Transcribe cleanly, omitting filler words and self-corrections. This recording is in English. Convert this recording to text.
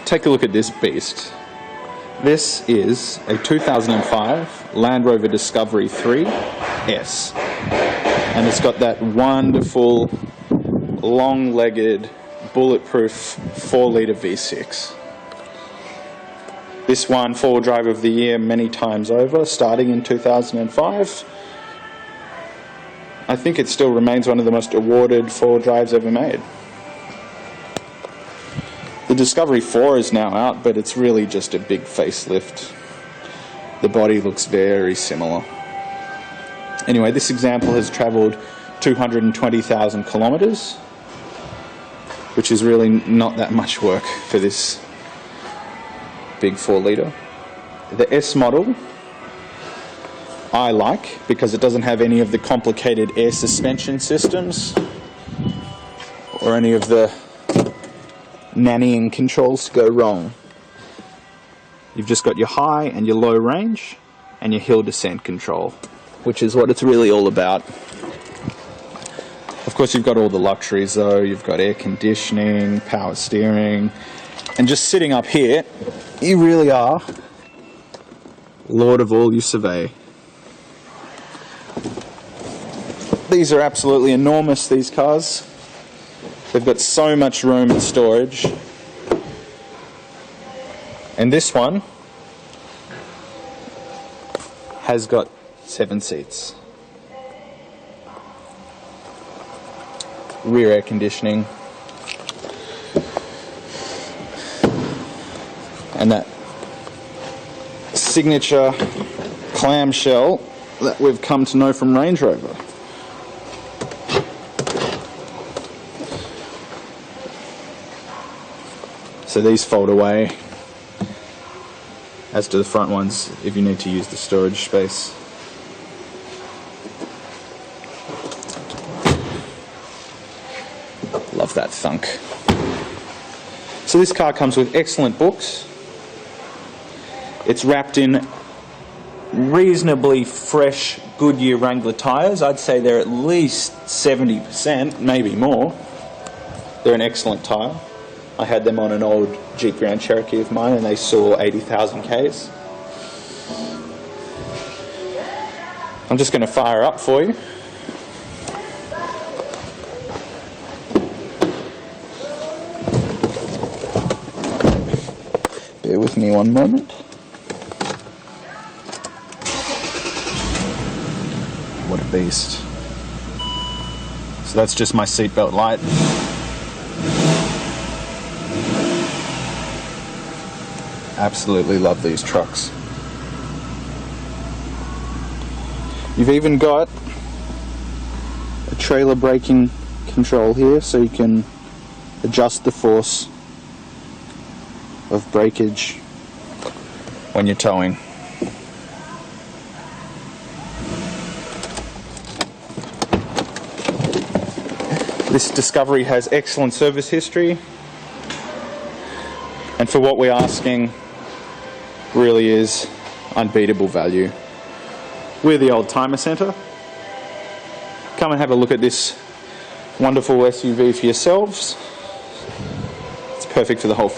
take a look at this beast. This is a 2005 Land Rover Discovery 3S, and it's got that wonderful long-legged bulletproof 4-litre V6. This won 4-wheel drive of the year many times over, starting in 2005. I think it still remains one of the most awarded 4-wheel drives ever made. The Discovery 4 is now out, but it's really just a big facelift. The body looks very similar. Anyway, this example has travelled 220,000 kilometres, which is really not that much work for this big 4-litre. The S model I like because it doesn't have any of the complicated air suspension systems or any of the nannying controls to go wrong. You've just got your high and your low range and your hill descent control, which is what it's really all about. Of course, you've got all the luxuries though. You've got air conditioning, power steering, and just sitting up here, you really are lord of all you survey. These are absolutely enormous, these cars. They've got so much room and storage. And this one has got 7 seats. Rear air conditioning. And that signature clamshell that we've come to know from Range Rover. So these fold away, as do the front ones if you need to use the storage space. Love that thunk. So this car comes with excellent books. It's wrapped in reasonably fresh Goodyear Wrangler tyres. I'd say they're at least 70%, maybe more. They're an excellent tyre. I had them on an old Jeep Grand Cherokee of mine and they saw 80,000 Ks. I'm just going to fire up for you. Bear with me one moment. What a beast. So that's just my seatbelt light. Absolutely love these trucks. You've even got a trailer braking control here, so you can adjust the force of breakage when you're towing. This Discovery has excellent service history, and for what we're asking, really is unbeatable value. We're the Old Timer Centre. Come and have a look at this wonderful SUV for yourselves. It's perfect for the whole